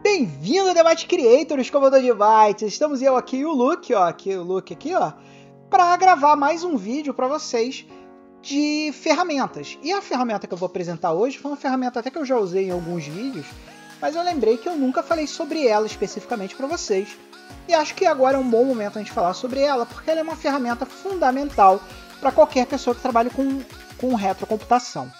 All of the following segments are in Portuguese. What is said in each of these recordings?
Bem-vindo ao Debate Creator, escovador de bytes. Estamos eu aqui e o Luke, para gravar mais um vídeo para vocês de ferramentas. E a ferramenta que eu vou apresentar hoje foi uma ferramenta até que eu já usei em alguns vídeos, mas eu lembrei que eu nunca falei sobre ela especificamente para vocês. E acho que agora é um bom momento a gente falar sobre ela, porque ela é uma ferramenta fundamental para qualquer pessoa que trabalhe com retrocomputação.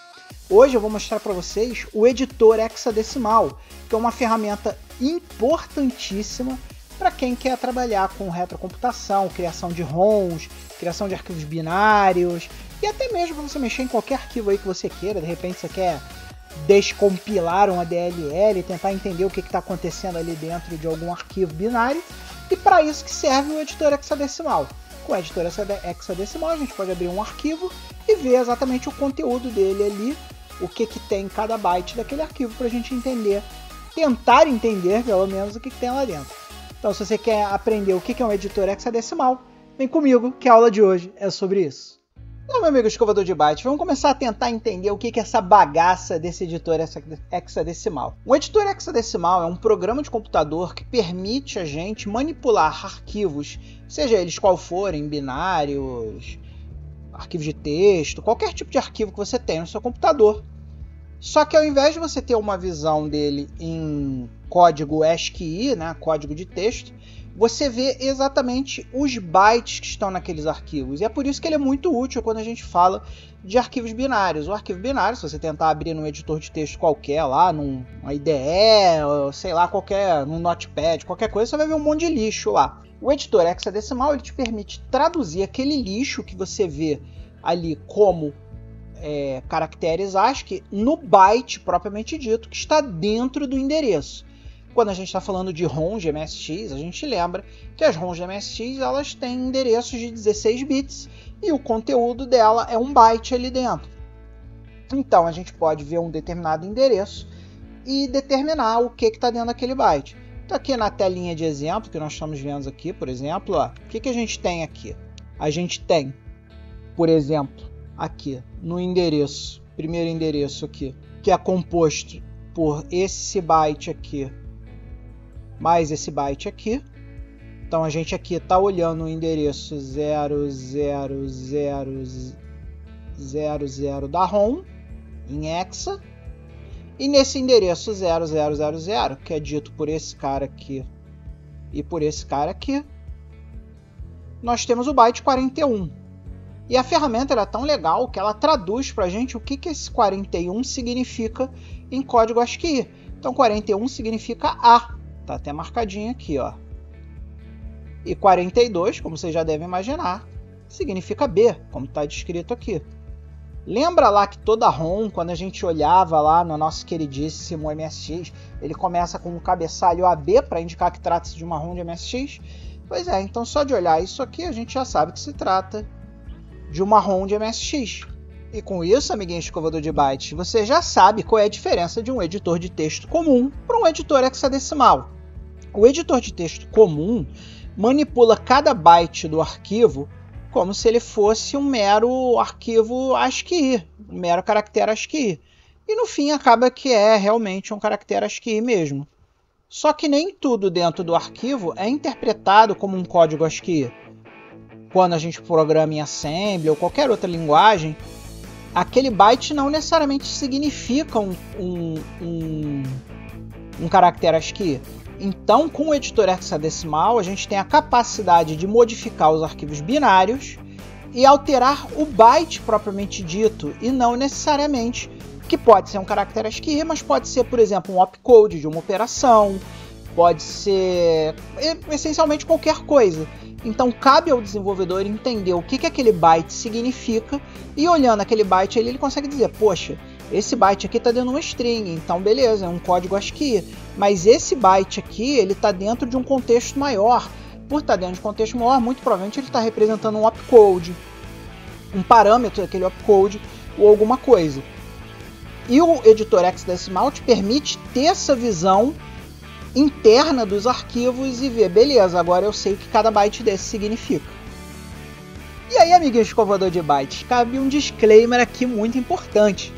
Hoje eu vou mostrar para vocês o editor hexadecimal, que é uma ferramenta importantíssima para quem quer trabalhar com retrocomputação, criação de ROMs, criação de arquivos binários e até mesmo para você mexer em qualquer arquivo aí que você queira. De repente você quer descompilar uma DLL e tentar entender o que está acontecendo ali dentro de algum arquivo binário, e para isso que serve o editor hexadecimal. Com o editor hexadecimal a gente pode abrir um arquivo e ver exatamente o conteúdo dele ali, o que tem em cada byte daquele arquivo, para a gente entender, tentar entender pelo menos o que tem lá dentro. Então, se você quer aprender o que é um editor hexadecimal, vem comigo que a aula de hoje é sobre isso. Então, meu amigo escovador de bytes, vamos começar a tentar entender o que é essa bagaça desse editor hexadecimal. O editor hexadecimal é um programa de computador que permite a gente manipular arquivos, seja eles qual forem, binários, arquivos de texto, qualquer tipo de arquivo que você tenha no seu computador. Só que ao invés de você ter uma visão dele em código ASCII, né, código de texto, você vê exatamente os bytes que estão naqueles arquivos. E é por isso que ele é muito útil quando a gente fala de arquivos binários. O arquivo binário, se você tentar abrir num editor de texto qualquer, lá numa IDE, ou sei lá, num Notepad, qualquer coisa, você vai ver um monte de lixo lá. O editor hexadecimal ele te permite traduzir aquele lixo que você vê ali como caracteres ASCII no byte propriamente dito, que está dentro do endereço. Quando a gente está falando de ROMs de MSX, a gente lembra que as ROMs de MSX elas têm endereços de 16 bits e o conteúdo dela é um byte ali dentro. Então a gente pode ver um determinado endereço e determinar o que está dentro daquele byte. Então aqui na telinha de exemplo que nós estamos vendo aqui, por exemplo, ó, o que a gente tem aqui? A gente tem, por exemplo, aqui no endereço, primeiro endereço aqui, que é composto por esse byte aqui, mais esse byte aqui. Então a gente aqui está olhando o endereço 00000 da ROM em hexa. E nesse endereço 0000, que é dito por esse cara aqui e por esse cara aqui, nós temos o byte 41. E a ferramenta é tão legal que ela traduz para a gente o que esse 41 significa em código ASCII. Então 41 significa A, tá até marcadinho aqui, ó. E 42, como vocês já devem imaginar, significa B, como está descrito aqui. Lembra lá que toda ROM, quando a gente olhava lá no nosso queridíssimo MSX, ele começa com um cabeçalho AB para indicar que trata-se de uma ROM de MSX? Pois é, então só de olhar isso aqui a gente já sabe que se trata de uma ROM de MSX. E com isso, amiguinho escovador de bytes, você já sabe qual é a diferença de um editor de texto comum para um editor hexadecimal. O editor de texto comum manipula cada byte do arquivo como se ele fosse um mero arquivo ASCII, um mero caractere ASCII. E no fim acaba que é realmente um caractere ASCII mesmo. Só que nem tudo dentro do arquivo é interpretado como um código ASCII. Quando a gente programa em Assembly ou qualquer outra linguagem, aquele byte não necessariamente significa um caractere ASCII. Então, com o editor hexadecimal, a gente tem a capacidade de modificar os arquivos binários e alterar o byte propriamente dito, e não necessariamente, que pode ser um caractere ASCII, mas pode ser, por exemplo, um opcode de uma operação, pode ser essencialmente qualquer coisa. Então, cabe ao desenvolvedor entender o que aquele byte significa, e olhando aquele byte ele consegue dizer, poxa, esse byte aqui está dentro de uma string, então beleza, é um código ASCII. Mas esse byte aqui, ele está dentro de um contexto maior. Por estar dentro de um contexto maior, muito provavelmente ele está representando um opcode, um parâmetro daquele opcode ou alguma coisa. E o editor hexadecimal te permite ter essa visão interna dos arquivos e ver, beleza, agora eu sei o que cada byte desse significa. E aí, amiguinho escovador de bytes, cabe um disclaimer aqui muito importante.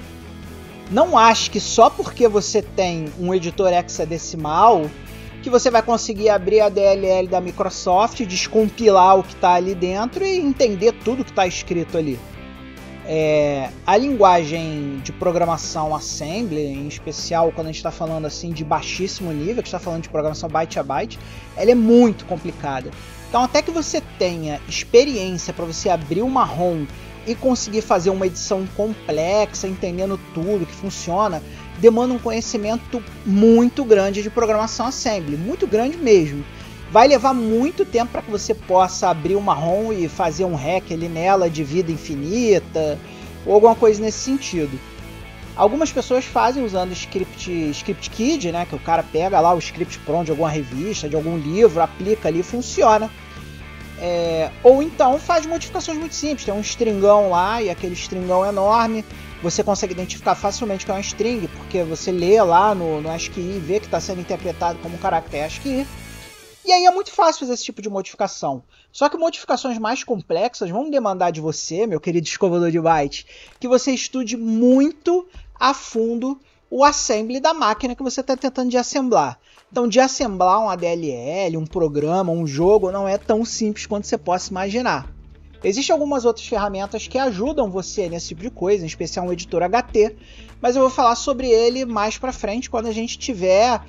Não ache que só porque você tem um editor hexadecimal que você vai conseguir abrir a DLL da Microsoft, descompilar o que está ali dentro e entender tudo que está escrito ali. A linguagem de programação Assembly, em especial quando a gente está falando assim de baixíssimo nível, que está falando de programação byte a byte, ela é muito complicada. Então, até que você tenha experiência para você abrir uma ROM e conseguir fazer uma edição complexa, entendendo tudo que funciona, demanda um conhecimento muito grande de programação Assembly, muito grande mesmo. Vai levar muito tempo para que você possa abrir uma ROM e fazer um hack ali nela de vida infinita, ou alguma coisa nesse sentido. Algumas pessoas fazem usando ScriptKid, né, que o cara pega lá o script pronto de alguma revista, de algum livro, aplica ali e funciona. Ou então faz modificações muito simples, tem um stringão lá e aquele stringão enorme, você consegue identificar facilmente que é uma string, porque você lê lá no ASCII e vê que está sendo interpretado como um caractere ASCII. E aí é muito fácil fazer esse tipo de modificação. Só que modificações mais complexas vão demandar de você, meu querido escovador de bytes, que você estude muito a fundo o assembly da máquina que você está tentando de assemblar. Então, de assemblar um ADLL, um programa, um jogo, não é tão simples quanto você possa imaginar. Existem algumas outras ferramentas que ajudam você nesse tipo de coisa, em especial um editor HT, mas eu vou falar sobre ele mais para frente, quando a gente tiver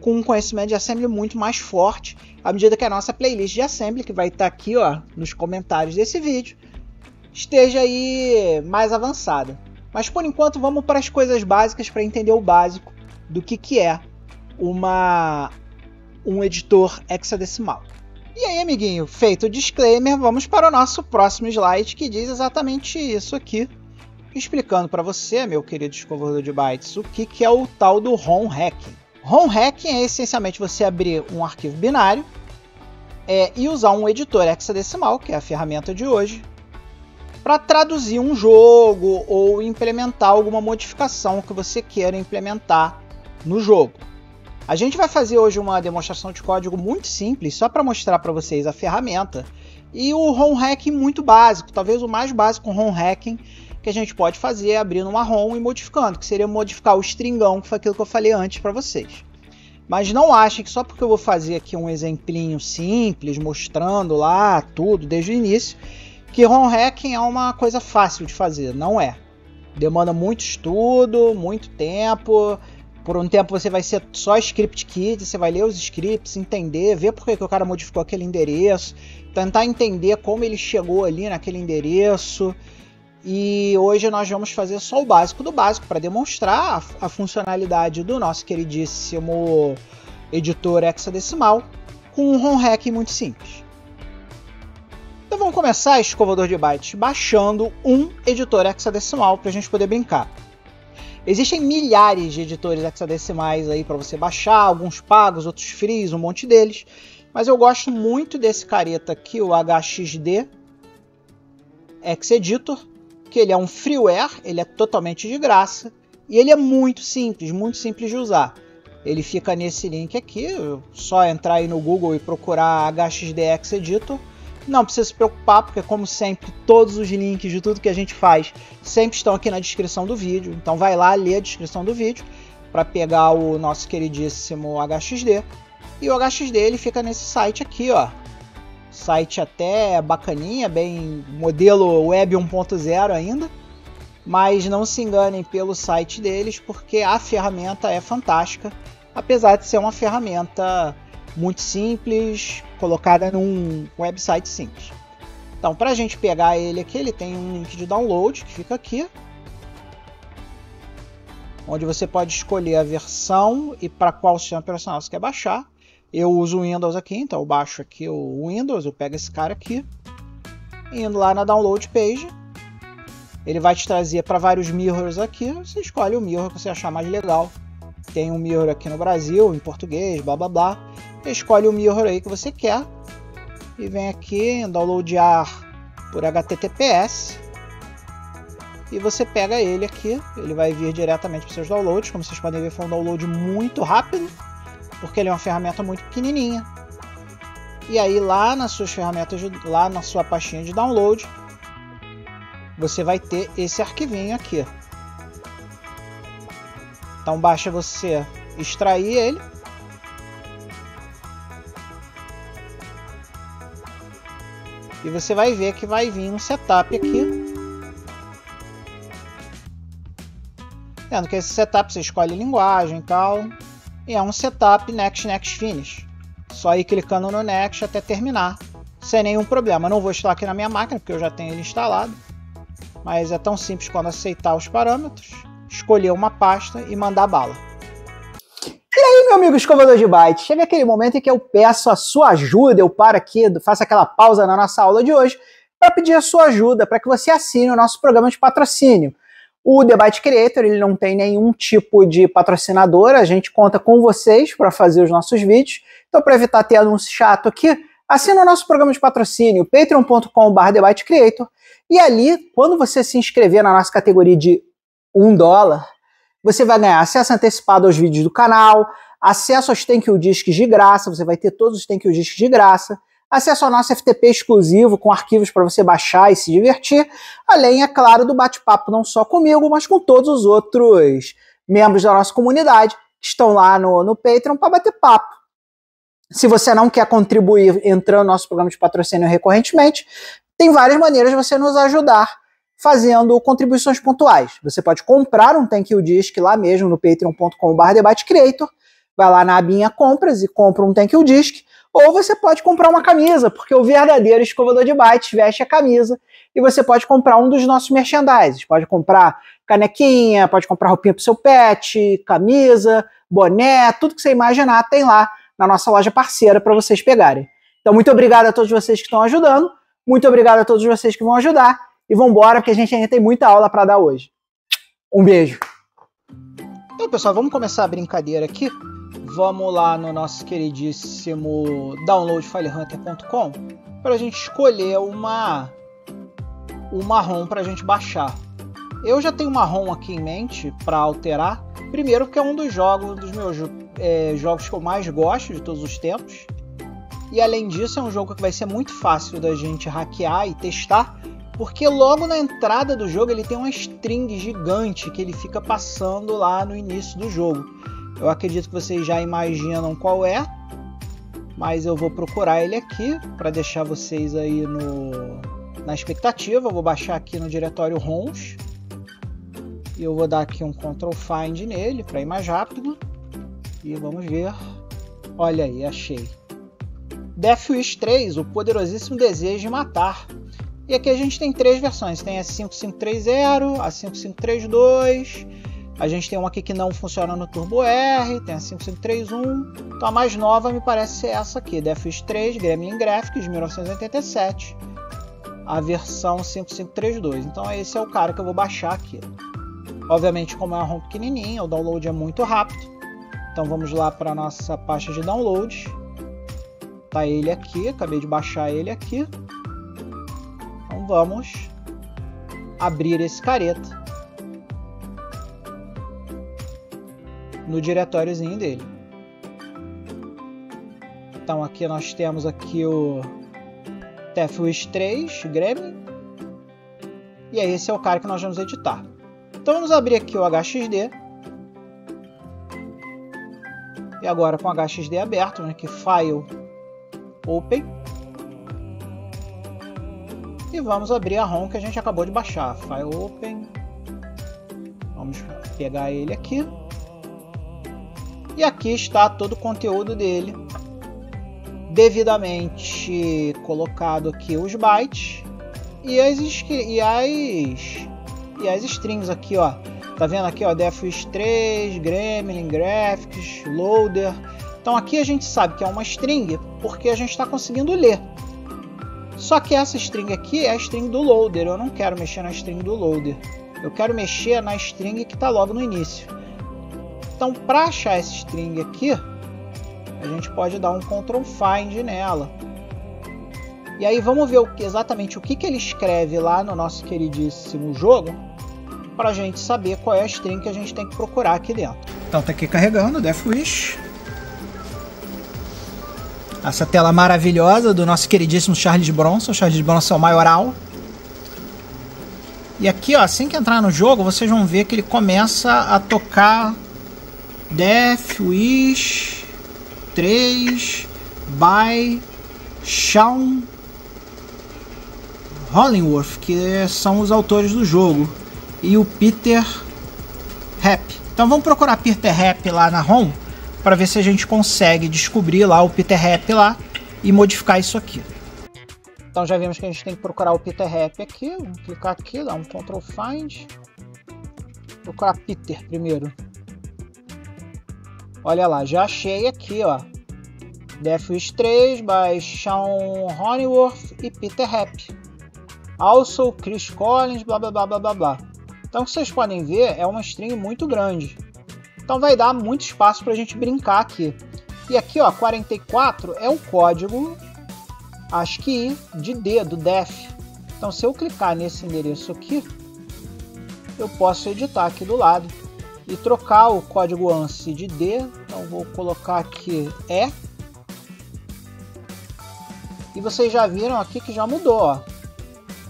com um conhecimento de Assembly muito mais forte, à medida que a nossa playlist de Assembly, que vai estar aqui nos comentários desse vídeo, esteja aí mais avançada. Mas por enquanto vamos para as coisas básicas para entender o básico do que é um editor hexadecimal. E aí, amiguinho, feito o disclaimer, vamos para o nosso próximo slide que diz exatamente isso aqui, explicando para você, meu querido escovador de bytes, o que é o tal do ROM hacking. ROM hacking é essencialmente você abrir um arquivo binário e usar um editor hexadecimal, que é a ferramenta de hoje, para traduzir um jogo ou implementar alguma modificação que você queira implementar no jogo. A gente vai fazer hoje uma demonstração de código muito simples, só para mostrar para vocês a ferramenta e o ROM hacking muito básico, talvez o mais básico ROM hacking que a gente pode fazer é abrindo uma ROM e modificando, que seria modificar o stringão, que foi aquilo que eu falei antes para vocês. Mas não achem que só porque eu vou fazer aqui um exemplinho simples, mostrando lá tudo desde o início, que ROM hacking é uma coisa fácil de fazer. Não é. Demanda muito estudo, muito tempo. Por um tempo você vai ser só ScriptKit, você vai ler os scripts, entender, ver por que o cara modificou aquele endereço, tentar entender como ele chegou ali naquele endereço. E hoje nós vamos fazer só o básico do básico para demonstrar a funcionalidade do nosso queridíssimo editor hexadecimal com um ROM hacking muito simples. Então vamos começar, escovador de bytes, baixando um editor hexadecimal para a gente poder brincar. Existem milhares de editores hexadecimais aí para você baixar, alguns pagos, outros frees, um monte deles. Mas eu gosto muito desse careta aqui, o HXD Hexeditor, que ele é um freeware, ele é totalmente de graça e ele é muito simples de usar. Ele fica nesse link aqui, só entrar aí no Google e procurar HXD Hexeditor. Não precisa se preocupar, porque como sempre, todos os links de tudo que a gente faz sempre estão aqui na descrição do vídeo. Então vai lá ler a descrição do vídeo para pegar o nosso queridíssimo HXD. E o HXD ele fica nesse site aqui, ó. Site até bacaninha, bem modelo web 1.0 ainda. Mas não se enganem pelo site deles, porque a ferramenta é fantástica. Apesar de ser uma ferramenta muito simples, colocada num website simples. Então, para a gente pegar ele aqui, ele tem um link de download que fica aqui, onde você pode escolher a versão e para qual sistema operacional você quer baixar. Eu uso o Windows aqui, então eu baixo aqui o Windows, eu pego esse cara aqui, indo lá na download page, ele vai te trazer para vários mirrors aqui, você escolhe o mirror que você achar mais legal. Tem um mirror aqui no Brasil, em português, blá blá blá. Escolhe o mirror aí que você quer e vem aqui em downloadar por HTTPS e você pega ele aqui, ele vai vir diretamente para os seus downloads. Como vocês podem ver, foi um download muito rápido, porque ele é uma ferramenta muito pequenininha. E aí lá nas suas ferramentas, lá na sua pastinha de download, você vai ter esse arquivinho aqui. Então basta você extrair ele. E você vai ver que vai vir um setup aqui. Vendo que esse setup você escolhe linguagem e tal. E é um setup Next, Next, Finish. Só ir clicando no Next até terminar. Sem nenhum problema. Eu não vou instalar aqui na minha máquina, porque eu já tenho ele instalado. Mas é tão simples quando aceitar os parâmetros, escolher uma pasta e mandar bala. E aí, meu amigo escovador de bytes, chega aquele momento em que eu peço a sua ajuda, eu paro aqui, faço aquela pausa na nossa aula de hoje, para pedir a sua ajuda, para que você assine o nosso programa de patrocínio. O The Byte Creator, ele não tem nenhum tipo de patrocinador, a gente conta com vocês para fazer os nossos vídeos, então para evitar ter anúncio chato aqui, assina o nosso programa de patrocínio, patreon.com/TheByteCreator, e ali, quando você se inscrever na nossa categoria de $1, você vai ganhar acesso antecipado aos vídeos do canal, acesso aos Thank You Discs de graça, você vai ter todos os Thank You Discs de graça, acesso ao nosso FTP exclusivo com arquivos para você baixar e se divertir, além, é claro, do bate-papo não só comigo, mas com todos os outros membros da nossa comunidade que estão lá no Patreon para bater papo. Se você não quer contribuir entrando no nosso programa de patrocínio recorrentemente, tem várias maneiras de você nos ajudar fazendo contribuições pontuais. Você pode comprar um Thank You Disc lá mesmo no patreon.com/TheByteCreator, vai lá na abinha compras e compra um Thank You Disc, ou você pode comprar uma camisa, porque o verdadeiro escovador de bytes veste a camisa, e você pode comprar um dos nossos merchandises. Pode comprar canequinha, pode comprar roupinha pro seu pet, camisa, boné, tudo que você imaginar tem lá na nossa loja parceira para vocês pegarem. Então, muito obrigado a todos vocês que estão ajudando, muito obrigado a todos vocês que vão ajudar, e vamos embora, porque a gente ainda tem muita aula para dar hoje. Um beijo! Então, pessoal, vamos começar a brincadeira aqui. Vamos lá no nosso queridíssimo downloadfilehunter.com para a gente escolher uma ROM para a gente baixar. Eu já tenho uma ROM aqui em mente para alterar. Primeiro, porque é um dos meus jogos que eu mais gosto de todos os tempos. E além disso, é um jogo que vai ser muito fácil da gente hackear e testar, porque logo na entrada do jogo ele tem uma string gigante que ele fica passando lá no início do jogo. Eu acredito que vocês já imaginam qual é, mas eu vou procurar ele aqui para deixar vocês aí na expectativa. Eu vou baixar aqui no diretório ROMs e eu vou dar aqui um Ctrl Find nele para ir mais rápido. E vamos ver. Olha aí, achei. Death Wish 3, o poderosíssimo desejo de matar. E aqui a gente tem três versões. Tem a 5530, a 5532. A gente tem uma aqui que não funciona no Turbo R. Tem a 5531. Então a mais nova me parece ser essa aqui. Death Wish 3, Gremlin Graphics, de 1987. A versão 5532. Então esse é o cara que eu vou baixar aqui. Obviamente, como é uma ROM pequenininha, o download é muito rápido. Então vamos lá para a nossa pasta de download. Tá ele aqui, acabei de baixar ele aqui. Então vamos abrir esse careta no diretóriozinho dele. Então aqui nós temos aqui o Death Wish 3 Gremlin. E aí esse é o cara que nós vamos editar. Então vamos abrir aqui o HXD. E agora com o HXD aberto, aqui File, Open. E vamos abrir a ROM que a gente acabou de baixar. File Open. Vamos pegar ele aqui. E aqui está todo o conteúdo dele. Devidamente colocado aqui os bytes. E as strings aqui, ó. Tá vendo aqui, ó, Death Wish 3, Gremlin Graphics, Loader. Então aqui a gente sabe que é uma string porque a gente está conseguindo ler. Só que essa string aqui é a string do Loader. Eu não quero mexer na string do Loader. Eu quero mexer na string que está logo no início. Então, para achar essa string aqui, a gente pode dar um Ctrl Find nela. E aí vamos ver exatamente o que ele escreve lá no nosso queridíssimo jogo, para a gente saber qual é a string que a gente tem que procurar aqui dentro. Então tá aqui carregando Death Wish. Essa tela maravilhosa do nosso queridíssimo Charles Bronson. Charles Bronson é o maioral. E aqui, ó, assim que entrar no jogo, vocês vão ver que ele começa a tocar Death Wish 3 by Sean Hollingworth, que são os autores do jogo, e o Peter Rapp. Então vamos procurar Peter Rapp lá na ROM para ver se a gente consegue descobrir lá o Peter Rapp lá e modificar isso aqui. Então já vimos que a gente tem que procurar o Peter Rapp aqui. Vamos clicar aqui, dar um Ctrl Find. Procurar Peter primeiro. Olha lá, já achei aqui, ó. Death Wish 3 by Sean Hollingworth e Peter Rapp. Also Chris Collins, blá blá blá blá blá blá. Então, o que vocês podem ver é uma string muito grande. Então vai dar muito espaço para a gente brincar aqui. E aqui, ó, 44 é o código ASCII de D, do def. Então, se eu clicar nesse endereço aqui, eu posso editar aqui do lado e trocar o código ANSI de D. Então, vou colocar aqui E. E vocês já viram aqui que já mudou, ó.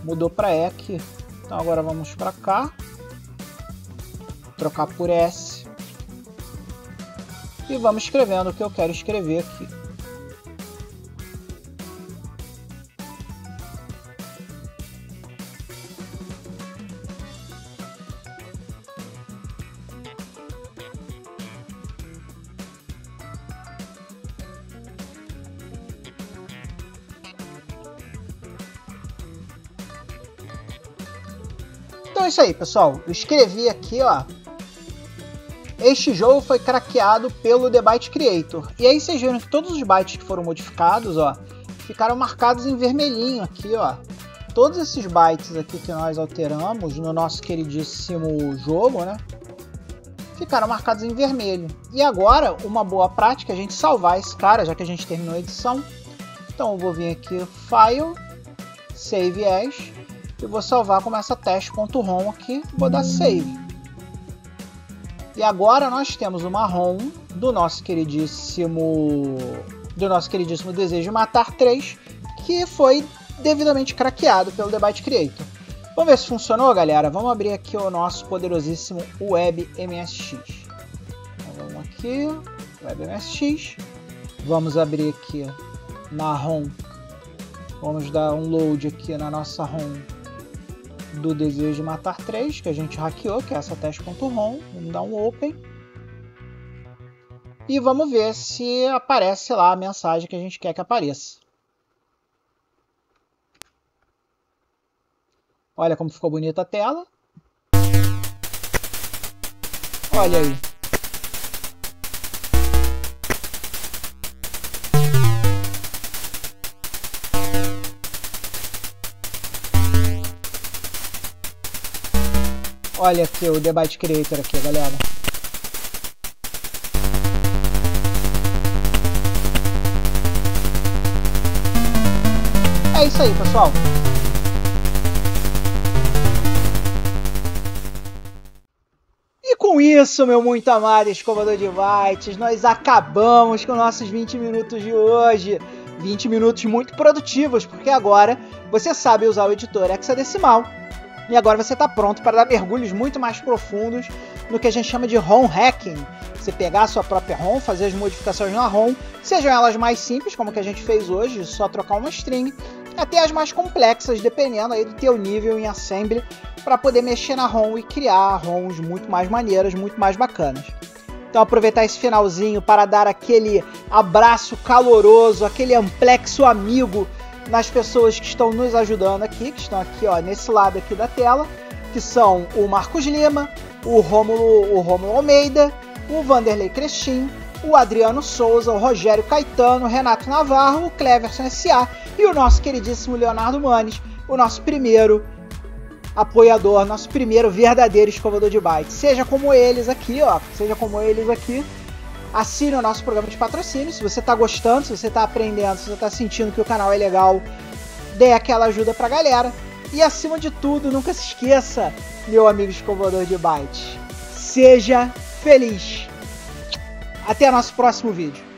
Mudou para E aqui. Então, agora vamos para cá. Trocar por S. E vamos escrevendo o que eu quero escrever aqui. Então é isso aí, pessoal. Eu escrevi aqui, ó. Este jogo foi craqueado pelo The Byte Creator. E aí vocês viram que todos os bytes que foram modificados, ó, ficaram marcados em vermelhinho aqui, ó. Todos esses bytes aqui que nós alteramos no nosso queridíssimo jogo, né, ficaram marcados em vermelho. E agora, uma boa prática é a gente salvar esse cara, já que a gente terminou a edição. Então eu vou vir aqui, File, Save As, e vou salvar como essa test.rom aqui, vou dar Save. E agora nós temos uma ROM do nosso queridíssimo Desejo de Matar 3, que foi devidamente craqueado pelo The Byte Creator. Vamos ver se funcionou, galera? Vamos abrir aqui o nosso poderosíssimo WebMSX. Então, vamos aqui, WebMSX. Vamos abrir aqui na ROM. Vamos dar um load aqui na nossa ROM do Desejo de Matar 3, que a gente hackeou, que é essa test.rom. Vamos dar um open. E vamos ver se aparece lá a mensagem que a gente quer que apareça. Olha como ficou bonita a tela. Olha aí. Olha aqui o The Byte Creator aqui, galera. É isso aí, pessoal. E com isso, meu muito amado escovador de bytes, nós acabamos com nossos 20 minutos de hoje. 20 minutos muito produtivos, porque agora você sabe usar o editor hexadecimal. E agora você está pronto para dar mergulhos muito mais profundos no que a gente chama de ROM hacking. Você pegar a sua própria ROM, fazer as modificações na ROM, sejam elas mais simples, como que a gente fez hoje, só trocar uma string, até as mais complexas, dependendo aí do teu nível em assembly, para poder mexer na ROM e criar ROMs muito mais maneiras, muito mais bacanas. Então aproveitar esse finalzinho para dar aquele abraço caloroso, aquele amplexo amigo nas pessoas que estão nos ajudando aqui, que estão aqui, ó, nesse lado aqui da tela, que são o Marcos Lima, o Rômulo Almeida, o Vanderlei Crestin, o Adriano Souza, o Rogério Caetano, o Renato Navarro, o Cleverson S.A. e o nosso queridíssimo Leonardo Manes, o nosso primeiro apoiador, nosso primeiro verdadeiro escovador de bytes. Seja como eles aqui, ó, seja como eles aqui. Assine o nosso programa de patrocínio. Se você está gostando, se você está aprendendo, se você está sentindo que o canal é legal, dê aquela ajuda pra galera. E acima de tudo, nunca se esqueça, meu amigo escovador de bytes, seja feliz. Até nosso próximo vídeo.